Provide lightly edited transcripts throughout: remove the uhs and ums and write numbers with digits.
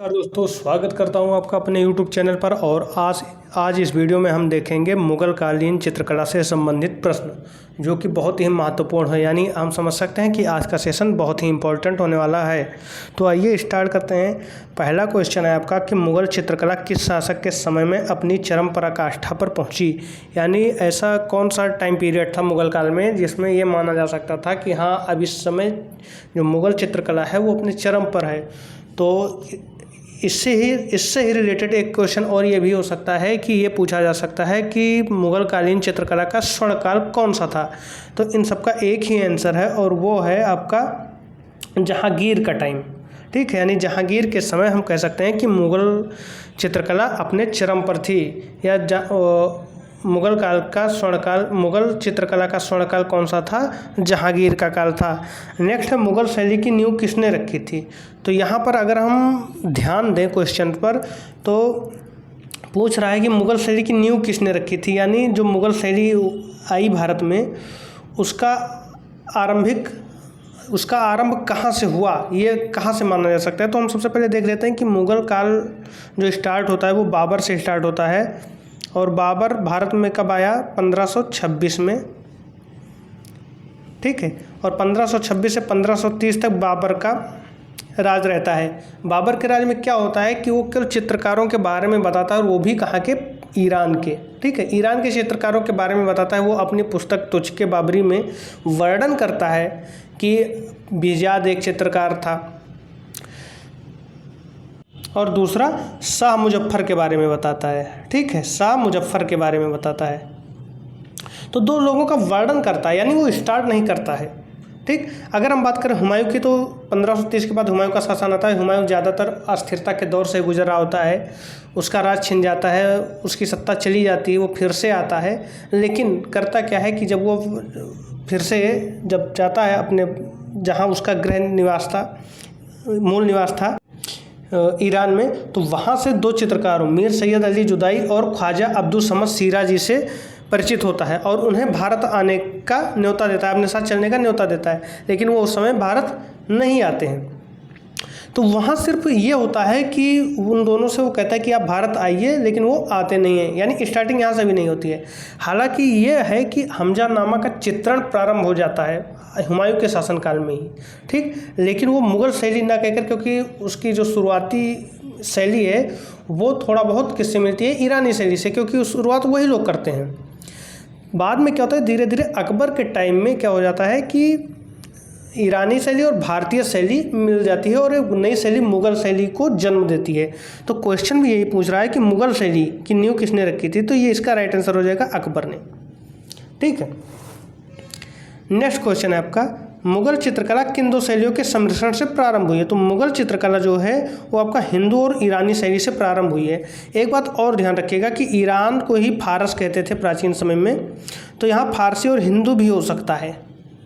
नमस्कार दोस्तों, स्वागत करता हूं आपका अपने YouTube चैनल पर। और आज इस वीडियो में हम देखेंगे मुग़ल कालीन चित्रकला से संबंधित प्रश्न, जो कि बहुत ही महत्वपूर्ण है। यानी हम समझ सकते हैं कि आज का सेशन बहुत ही इम्पोर्टेंट होने वाला है। तो आइए स्टार्ट करते हैं। पहला क्वेश्चन है आपका कि मुग़ल चित्रकला किस शासक के समय में अपनी चरम पराकाष्ठा पर पहुंची। यानी ऐसा कौन सा टाइम पीरियड था मुग़ल काल में जिसमें ये माना जा सकता था कि हाँ, अब इस समय जो मुग़ल चित्रकला है वो अपने चरम पर है। तो इससे ही रिलेटेड एक क्वेश्चन और ये भी हो सकता है कि ये पूछा जा सकता है कि मुग़ल कालीन चित्रकला का स्वर्णकाल कौन सा था। तो इन सब का एक ही आंसर है और वो है आपका जहांगीर का टाइम। ठीक है, यानी जहांगीर के समय हम कह सकते हैं कि मुग़ल चित्रकला अपने चरम पर थी। या मुग़ल चित्रकला का स्वर्णकाल कौन सा था? जहांगीर का काल था। नेक्स्ट है मुग़ल शैली की नींव किसने रखी थी। तो यहाँ पर अगर हम ध्यान दें क्वेश्चन पर, तो पूछ रहा है कि मुग़ल शैली की नींव किसने रखी थी। यानी जो मुग़ल शैली आई भारत में, उसका आरंभ कहाँ से हुआ, ये कहाँ से माना जा सकता है। तो हम सबसे पहले देख लेते हैं कि मुग़ल काल जो स्टार्ट होता है वो बाबर से स्टार्ट होता है। और बाबर भारत में कब आया? 1526 में। ठीक है, और 1526 से 1530 तक बाबर का राज रहता है। बाबर के राज में क्या होता है कि वो केवल चित्रकारों के बारे में बताता है, और वो भी कहाँ के? ईरान के। ठीक है, ईरान के चित्रकारों के बारे में बताता है। वो अपनी पुस्तक तुझके बाबरी में वर्णन करता है कि बिजाद एक चित्रकार था, और दूसरा शाह मुजफ्फर के बारे में बताता है। ठीक है, शाह मुजफ्फर के बारे में बताता है। तो दो लोगों का वर्णन करता है, यानी वो स्टार्ट नहीं करता है। ठीक, अगर हम बात करें हुमायूं की, तो 1530 के बाद हुमायूं का शासन आता है। हुमायूं ज़्यादातर अस्थिरता के दौर से गुजर रहा होता है, उसका राज छिन जाता है, उसकी सत्ता चली जाती है, वो फिर से आता है। लेकिन करता क्या है कि जब वो फिर से जब जाता है अपने जहाँ उसका गृह निवास था, मूल निवास था ईरान में, तो वहाँ से दो चित्रकारों मीर सैयद अली जुदाई और ख्वाजा अब्दुल समद सीराजी से परिचित होता है, और उन्हें भारत आने का न्योता देता है, अपने साथ चलने का न्योता देता है। लेकिन वो उस समय भारत नहीं आते हैं। तो वहाँ सिर्फ ये होता है कि उन दोनों से वो कहता है कि आप भारत आइए, लेकिन वो आते नहीं हैं। यानी स्टार्टिंग यहाँ से भी नहीं होती है। हालांकि ये है कि हमजानामा का चित्रण प्रारंभ हो जाता है हुमायूं के शासनकाल में ही। ठीक, लेकिन वो मुग़ल शैली ना कहकर, क्योंकि उसकी जो शुरुआती शैली है वो थोड़ा बहुत किससे मिलती है? ईरानी शैली से, क्योंकि शुरुआत वही लोग करते हैं। बाद में क्या होता है, धीरे धीरे अकबर के टाइम में क्या हो जाता है कि ईरानी शैली और भारतीय शैली मिल जाती है, और एक नई शैली मुग़ल शैली को जन्म देती है। तो क्वेश्चन भी यही पूछ रहा है कि मुग़ल शैली की नींव किसने रखी थी। तो ये इसका राइट आंसर हो जाएगा अकबर ने। ठीक है, नेक्स्ट क्वेश्चन है आपका, मुग़ल चित्रकला किन दो शैलियों के सम्मिश्रण से प्रारंभ हुई है। तो मुग़ल चित्रकला जो है वो आपका हिंदू और ईरानी शैली से प्रारंभ हुई है। एक बात और ध्यान रखिएगा कि ईरान को ही फारस कहते थे प्राचीन समय में, तो यहाँ फारसी और हिंदू भी हो सकता है।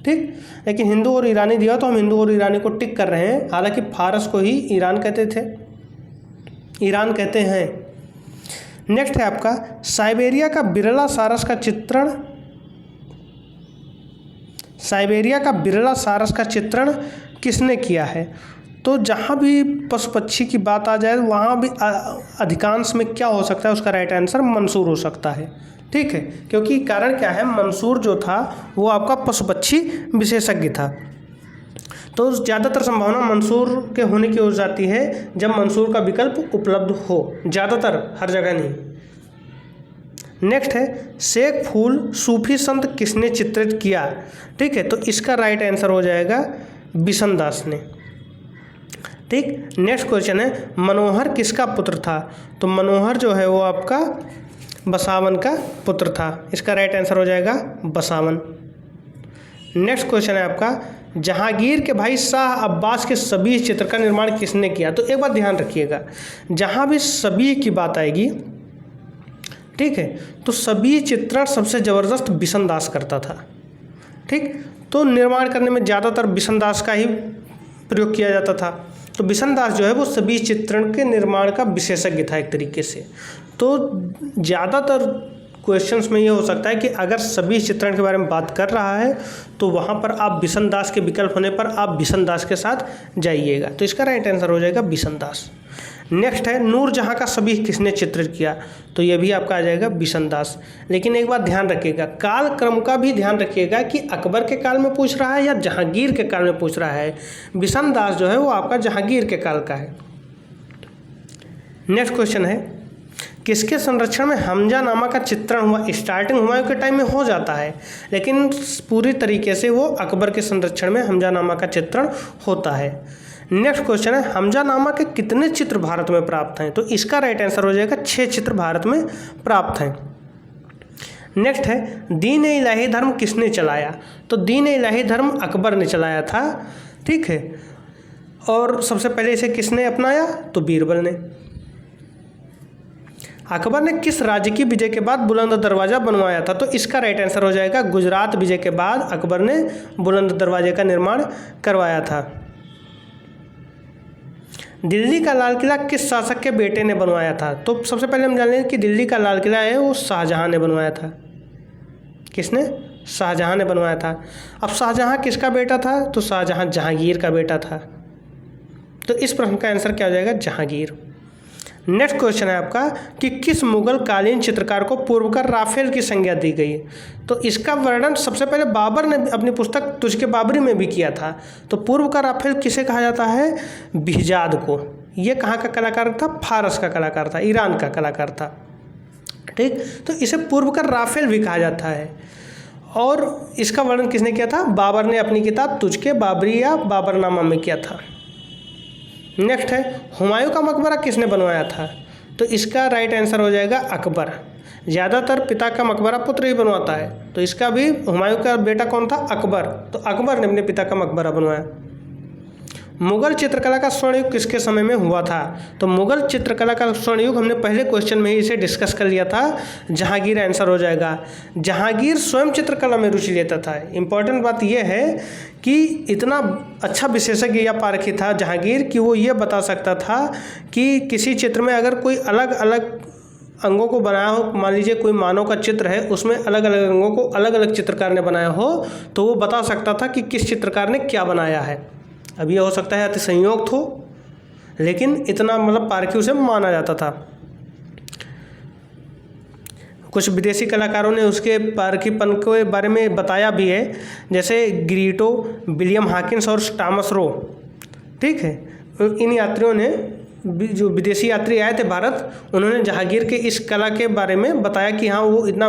ठीक, लेकिन हिंदू और ईरानी दिया तो हम हिंदू और ईरानी को टिक कर रहे हैं। हालांकि फारस को ही ईरान कहते हैं। नेक्स्ट है आपका, साइबेरिया का बिरला सारस का चित्रण किसने किया है। तो जहाँ भी पशु पक्षी की बात आ जाए, वहाँ भी अधिकांश में क्या हो सकता है? उसका राइट आंसर मंसूर हो सकता है। ठीक है, क्योंकि कारण क्या है, मंसूर जो था वो आपका पशु पक्षी विशेषज्ञ था। तो ज़्यादातर संभावना मंसूर के होने की हो जाती है जब मंसूर का विकल्प उपलब्ध हो, ज़्यादातर, हर जगह नहीं। नेक्स्ट है, शेख फूल सूफी संत किसने चित्रित किया। ठीक है, तो इसका राइट आंसर हो जाएगा बिशन दास ने। ठीक, नेक्स्ट क्वेश्चन है, मनोहर किसका पुत्र था। तो मनोहर जो है वो आपका बसावन का पुत्र था। इसका राइट आंसर हो जाएगा बसावन। नेक्स्ट क्वेश्चन है आपका, जहांगीर के भाई शाह अब्बास के सभी चित्र का निर्माण किसने किया। तो एक बात ध्यान रखिएगा, जहाँ भी सभी की बात आएगी, ठीक है, तो सभी चित्रण सबसे ज़बरदस्त बिशन दास करता था। ठीक, तो निर्माण करने में ज़्यादातर बिशन दास का ही प्रयोग किया जाता था। तो बिशन दास जो है वो सभी चित्रण के निर्माण का विशेषज्ञ था एक तरीके से। तो ज़्यादातर क्वेश्चंस में ये हो सकता है कि अगर सभी चित्रण के बारे में बात कर रहा है तो वहाँ पर आप बिशन दास के विकल्प होने पर आप बिशन दास के साथ जाइएगा। तो इसका राइट आंसर हो जाएगा बिशन दास। नेक्स्ट है नूरजहाँ का सबीह किसने चित्रित किया, तो ये भी आपका आ जाएगा बिशन दास। लेकिन एक बात ध्यान रखिएगा, काल क्रम का भी ध्यान रखिएगा कि अकबर के काल में पूछ रहा है या जहांगीर के काल में पूछ रहा है। बिशन दास जो है वो आपका जहांगीर के काल का है। नेक्स्ट क्वेश्चन है किसके संरक्षण में हमजानामा का चित्रण हुआ। स्टार्टिंग हुमायूं के टाइम में हो जाता है, लेकिन पूरी तरीके से वो अकबर के संरक्षण में हमजानामा का चित्रण होता है। नेक्स्ट क्वेश्चन है हमजानामा के कितने चित्र भारत में प्राप्त हैं, तो इसका राइट आंसर हो जाएगा 6 चित्र भारत में प्राप्त हैं। नेक्स्ट है दीन ए इलाही धर्म किसने चलाया, तो दीन ए इलाही धर्म अकबर ने चलाया था, ठीक है। और सबसे पहले इसे किसने अपनाया, तो बीरबल ने। अकबर ने किस राज्य की विजय के बाद बुलंद दरवाज़ा बनवाया था, तो इसका राइट आंसर हो जाएगा गुजरात विजय के बाद अकबर ने बुलंद दरवाजे का निर्माण करवाया था। दिल्ली का लाल किला किस शासक के बेटे ने बनवाया था, तो सबसे पहले हम जान लें कि दिल्ली का लाल किला है वो शाहजहां ने बनवाया था। किसने, शाहजहां ने बनवाया था। अब शाहजहां किसका बेटा था, तो शाहजहां जहांगीर का बेटा था। तो इस प्रश्न का आंसर क्या हो जाएगा, जहांगीर। नेक्स्ट क्वेश्चन है आपका कि किस मुगल कालीन चित्रकार को पूर्वकर राफेल की संज्ञा दी गई, तो इसका वर्णन सबसे पहले बाबर ने अपनी पुस्तक तुझके बाबरी में भी किया था। तो पूर्व का राफेल किसे कहा जाता है, बिहजाद को। ये कहाँ का कलाकार था, फारस का कलाकार था, ईरान का कलाकार था, ठीक। तो इसे पूर्व का राफेल भी कहा जाता है। और इसका वर्णन किसने किया था, बाबर ने अपनी किताब तुझके बाबरी या बाबरनामा में किया था। नेक्स्ट है हुमायूं का मकबरा किसने बनवाया था, तो इसका राइट आंसर हो जाएगा अकबर। ज़्यादातर पिता का मकबरा पुत्र ही बनवाता है, तो इसका भी हुमायूं का बेटा कौन था, अकबर। तो अकबर ने अपने पिता का मकबरा बनवाया। मुगल चित्रकला का स्वर्ण युग किसके समय में हुआ था, तो मुगल चित्रकला का स्वर्ण युग हमने पहले क्वेश्चन में ही इसे डिस्कस कर लिया था, जहांगीर आंसर हो जाएगा। जहांगीर स्वयं चित्रकला में रुचि लेता था। इंपॉर्टेंट बात यह है कि इतना अच्छा विशेषज्ञ या पारखी था जहांगीर कि वो ये बता सकता था कि किसी चित्र में अगर कोई अलग अलग अंगों को बनाया हो, मान लीजिए कोई मानव का चित्र है, उसमें अलग अलग अंगों को अलग अलग चित्रकार ने बनाया हो, तो वो बता सकता था कि किस चित्रकार ने क्या बनाया है। अब ये हो सकता है अति संयोग हो, लेकिन इतना मतलब पारखी उसे माना जाता था। कुछ विदेशी कलाकारों ने उसके पारखीपन के बारे में बताया भी है, जैसे ग्रीटो, विलियम हॉकिंस और टॉमस रो, ठीक है। इन यात्रियों ने, जो विदेशी यात्री आए थे भारत, उन्होंने जहांगीर के इस कला के बारे में बताया कि हाँ वो इतना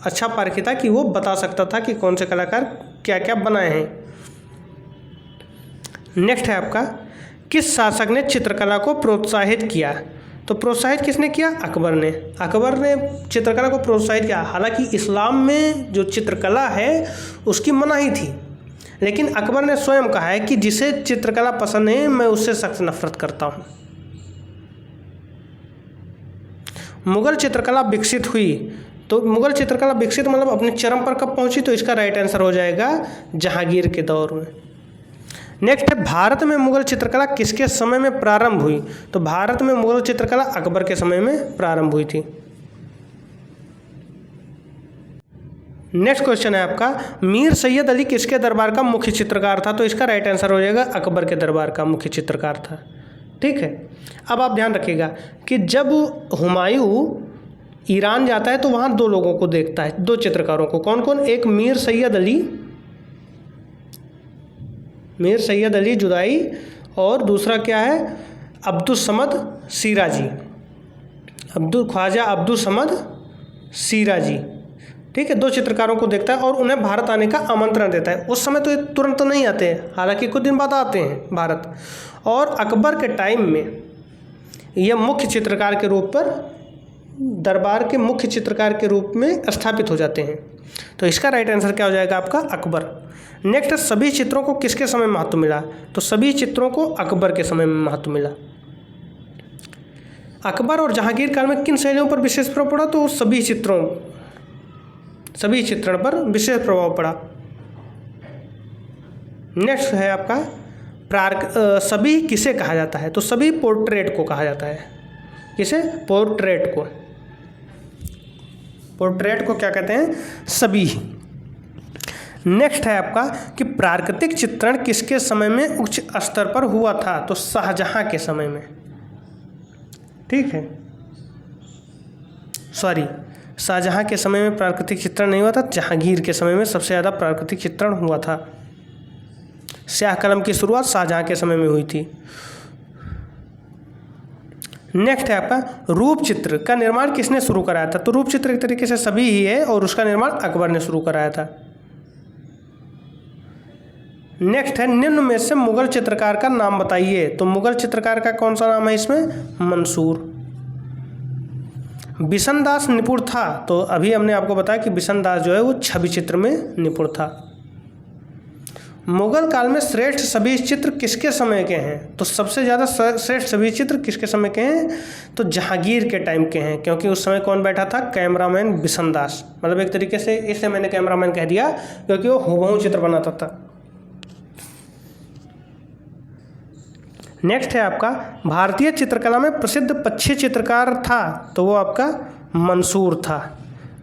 अच्छा पारखी था कि वो बता सकता था कि कौन से कलाकार क्या क्या बनाए हैं। नेक्स्ट है आपका किस शासक ने चित्रकला को प्रोत्साहित किया, तो प्रोत्साहित किसने किया, अकबर ने। अकबर ने चित्रकला को प्रोत्साहित किया। हालांकि इस्लाम में जो चित्रकला है उसकी मनाही थी, लेकिन अकबर ने स्वयं कहा है कि जिसे चित्रकला पसंद है मैं उससे सख्त नफरत करता हूँ। मुगल चित्रकला विकसित हुई, तो मुगल चित्रकला विकसित मतलब अपने चरम पर कब पहुंची, तो इसका राइट आंसर हो जाएगा जहांगीर के दौर में। नेक्स्ट है भारत में मुगल चित्रकला किसके समय में प्रारंभ हुई, तो भारत में मुगल चित्रकला अकबर के समय में प्रारंभ हुई थी। नेक्स्ट क्वेश्चन है आपका मीर सैयद अली किसके दरबार का मुख्य चित्रकार था, तो इसका राइट आंसर हो जाएगा अकबर के दरबार का मुख्य चित्रकार था, ठीक है। अब आप ध्यान रखिएगा कि जब हुमायूं ईरान जाता है तो वहाँ दो लोगों को देखता है, दो चित्रकारों को। कौन कौन, एक मीर सैयद अली जुदाई और दूसरा क्या है अब्दुल समद सिराजी, ख्वाजा अब्दुल समद सिराजी, ठीक है। दो चित्रकारों को देखता है और उन्हें भारत आने का आमंत्रण देता है। उस समय तो ये तुरंत नहीं आते हैं, हालांकि कुछ दिन बाद आते हैं भारत। और अकबर के टाइम में यह मुख्य चित्रकार के रूप पर, दरबार के मुख्य चित्रकार के रूप में स्थापित हो जाते हैं। तो इसका राइट आंसर क्या हो जाएगा आपका, अकबर। नेक्स्ट, सभी चित्रों को किसके समय महत्व मिला, तो सभी चित्रों को अकबर के समय में महत्व मिला। अकबर और जहांगीर काल में किन शैलियों पर विशेष प्रभाव पड़ा, तो सभी चित्रण पर विशेष प्रभाव पड़ा। नेक्स्ट है आपका सभी किसे कहा जाता है, तो सभी पोर्ट्रेट को कहा जाता है। किसे, पोर्ट्रेट को क्या कहते हैं, सभी। नेक्स्ट है आपका कि प्राकृतिक चित्रण किसके समय में उच्च स्तर पर हुआ था, तो शाहजहां के समय में। ठीक है, सॉरी, शाहजहाँ के समय में प्राकृतिक चित्रण नहीं हुआ था, जहांगीर के समय में सबसे ज़्यादा प्राकृतिक चित्रण हुआ था। स्याह कलम की शुरुआत शाहजहाँ के समय में हुई थी। नेक्स्ट है आपका रूप चित्र का निर्माण किसने शुरू कराया था? तो रूप चित्र एक तरीके से सभी ही है और उसका निर्माण अकबर ने शुरू कराया था। नेक्स्ट है निम्न में से मुगल चित्रकार का नाम बताइए। तो मुगल चित्रकार का कौन सा नाम है इसमें? मंसूर। बिशनदास निपुण था, तो अभी हमने आपको बताया कि बिशनदास जो है वो छवि चित्र में निपुण था। मुगल काल में श्रेष्ठ सभी चित्र किसके समय के हैं? तो सबसे ज़्यादा श्रेष्ठ सभी चित्र किसके समय के हैं? तो जहांगीर के टाइम के हैं, क्योंकि उस समय कौन बैठा था? कैमरामैन बिशनदास। मतलब एक तरीके से इसे मैंने कैमरामैन कह दिया क्योंकि वो हुबहू चित्र बनाता था। नेक्स्ट है आपका भारतीय चित्रकला में प्रसिद्ध पक्षी चित्रकार था, तो वो आपका मंसूर था।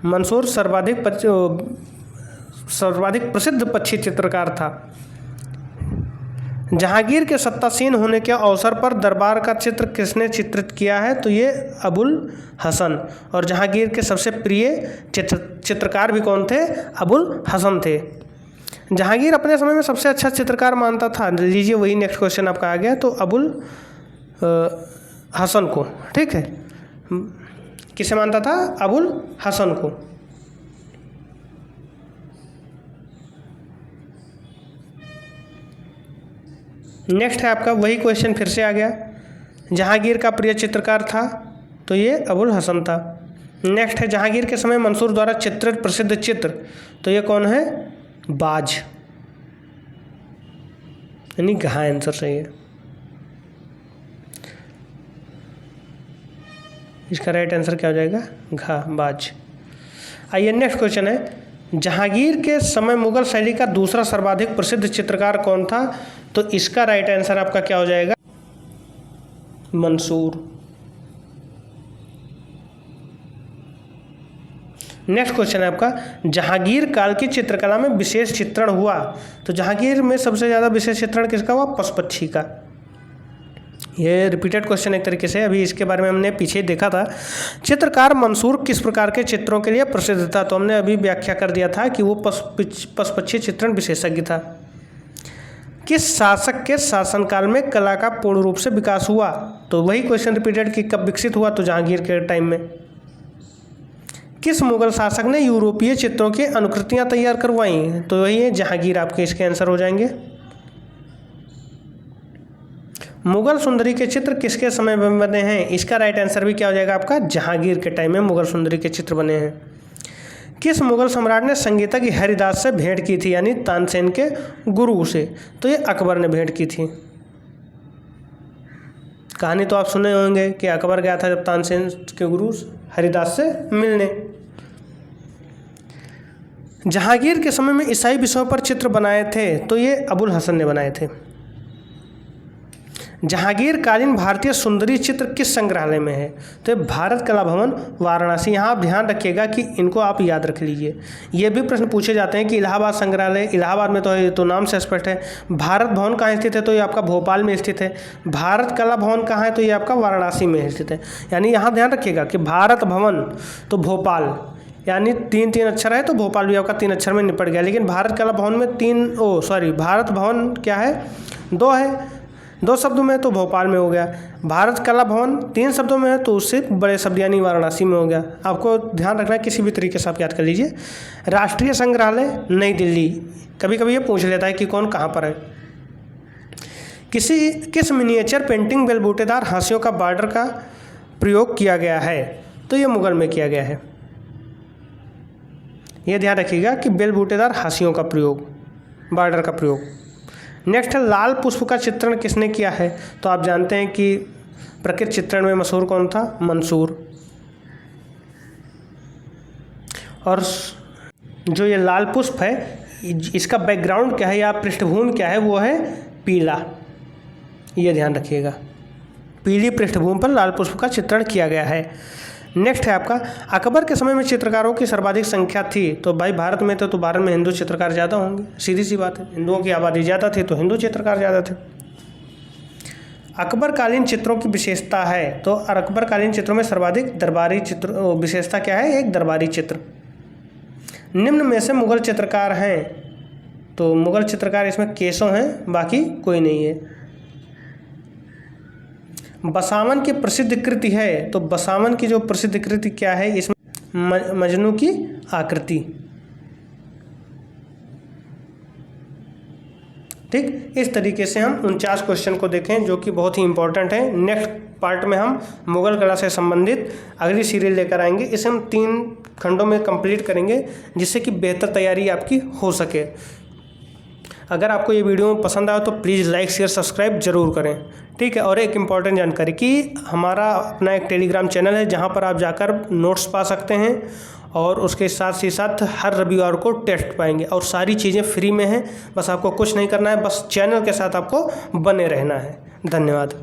मंसूर सर्वाधिक प्रसिद्ध पक्षी चित्रकार था। जहांगीर के सत्तासीन होने के अवसर पर दरबार का चित्र किसने चित्रित किया है? तो ये अबुल हसन। और जहांगीर के सबसे प्रिय चित्रकार भी कौन थे? अबुल हसन थे। जहांगीर अपने समय में सबसे अच्छा चित्रकार मानता था, लीजिए वही नेक्स्ट क्वेश्चन आपका आ गया, तो अबुल हसन को। ठीक है, किसे मानता था? अबुल हसन को। नेक्स्ट है आपका वही क्वेश्चन फिर से आ गया, जहांगीर का प्रिय चित्रकार था, तो ये अबुल हसन था। नेक्स्ट है जहांगीर के समय मंसूर द्वारा चित्रित प्रसिद्ध चित्र, तो ये कौन है? बाज, यानी घा आंसर सही है। इसका राइट आंसर क्या हो जाएगा? घा, बाज। आइए नेक्स्ट क्वेश्चन है, जहांगीर के समय मुगल शैली का दूसरा सर्वाधिक प्रसिद्ध चित्रकार कौन था? तो इसका राइट आंसर आपका क्या हो जाएगा? मंसूर। नेक्स्ट क्वेश्चन है आपका, जहांगीर काल की चित्रकला में विशेष चित्रण हुआ, तो जहांगीर में सबसे ज़्यादा विशेष चित्रण किसका हुआ? पशुपक्षी का। ये रिपीटेड क्वेश्चन एक तरीके से, अभी इसके बारे में हमने पीछे देखा था। चित्रकार मंसूर किस प्रकार के चित्रों के लिए प्रसिद्ध था? तो हमने अभी व्याख्या कर दिया था कि वो पशुपक्षी चित्रण विशेषज्ञ था। किस शासक के शासनकाल में कला का पूर्ण रूप से विकास हुआ? तो वही क्वेश्चन रिपीटेड कि कब विकसित हुआ? तो जहांगीर के टाइम में। किस मुगल शासक ने यूरोपीय चित्रों की अनुकृतियां तैयार करवाई? तो वही है जहांगीर, आपके इसके आंसर हो जाएंगे। मुगल सुंदरी के चित्र किसके समय में बने हैं? इसका राइट आंसर भी क्या हो जाएगा आपका? जहांगीर के टाइम में मुगल सुंदरी के चित्र बने हैं। किस मुगल सम्राट ने संगीतज्ञ हरिदास से भेंट की थी, यानी तानसेन के गुरु से? तो ये अकबर ने भेंट की थी। कहानी तो आप सुने होंगे कि अकबर गया था जब तानसेन के गुरु हरिदास से मिलने। जहांगीर के समय में ईसाई विषयों पर चित्र बनाए थे, तो ये अबुल हसन ने बनाए थे। जहांगीर कालीन भारतीय सुंदरी चित्र किस संग्रहालय में है? तो ये भारत कला भवन वाराणसी। यहाँ आप ध्यान रखिएगा कि इनको आप याद रख लीजिए। ये भी प्रश्न पूछे जाते हैं कि इलाहाबाद संग्रहालय, इलाहाबाद में तो है, तो नाम से स्पष्ट है। भारत भवन कहाँ स्थित है? तो ये आपका भोपाल में स्थित है। भारत कला भवन कहाँ है? तो ये आपका वाराणसी में स्थित है। यानी यहाँ ध्यान रखिएगा कि भारत भवन तो भोपाल, यानी तीन अक्षर है, तो भोपाल भी आपका 3 अक्षर में निपट गया। लेकिन भारत कला भवन में भारत भवन क्या है? 2 है, 2 शब्दों में, तो भोपाल में हो गया। भारत कला भवन 3 शब्दों में है, तो उससे बड़े शब्द यानी वाराणसी में हो गया। आपको ध्यान रखना है, किसी भी तरीके से आप याद कर लीजिए। राष्ट्रीय संग्रहालय नई दिल्ली, कभी कभी ये पूछ लेता है कि कौन कहाँ पर है। किस मिनिएचर पेंटिंग बेलबूटेदार हाशियों का बॉर्डर का प्रयोग किया गया है? तो ये मुगल में किया गया है। ये ध्यान रखिएगा कि बेलबूटेदार हाशियों का प्रयोग, बॉर्डर का प्रयोग। नेक्स्ट है लाल पुष्प का चित्रण किसने किया है? तो आप जानते हैं कि प्रकृति चित्रण में मशहूर कौन था? मंसूर। और जो ये लाल पुष्प है, इसका बैकग्राउंड क्या है या पृष्ठभूमि क्या है? वो है पीला। ये ध्यान रखिएगा, पीली पृष्ठभूमि पर लाल पुष्प का चित्रण किया गया है। नेक्स्ट है आपका, अकबर के समय में चित्रकारों की सर्वाधिक संख्या थी। तो भाई भारत में तो भारत में हिंदू चित्रकार ज़्यादा होंगे, सीधी सी बात है। हिंदुओं की आबादी ज़्यादा थी तो हिंदू चित्रकार ज़्यादा थे। अकबरकालीन चित्रों की विशेषता है, तो अकबरकालीन चित्रों में सर्वाधिक दरबारी चित्र विशेषता क्या है? एक दरबारी चित्र। निम्न में से मुगल चित्रकार हैं, तो मुगल चित्रकार इसमें केशव हैं, बाकी कोई नहीं है। बसावन की प्रसिद्ध कृति है, तो बसावन की जो प्रसिद्ध कृति क्या है? इसमें मजनू की आकृति। ठीक, इस तरीके से हम 49 क्वेश्चन को देखें जो कि बहुत ही इंपॉर्टेंट है। नेक्स्ट पार्ट में हम मुगल कला से संबंधित अगली सीरीज लेकर आएंगे। इसे हम 3 खंडों में कंप्लीट करेंगे जिससे कि बेहतर तैयारी आपकी हो सके। अगर आपको ये वीडियो पसंद आए तो प्लीज़ लाइक शेयर सब्सक्राइब जरूर करें। ठीक है, और एक इम्पॉर्टेंट जानकारी कि हमारा अपना एक टेलीग्राम चैनल है जहाँ पर आप जाकर नोट्स पा सकते हैं और उसके साथ ही साथ हर रविवार को टेस्ट पाएंगे और सारी चीज़ें फ्री में हैं। बस आपको कुछ नहीं करना है, बस चैनल के साथ आपको बने रहना है। धन्यवाद।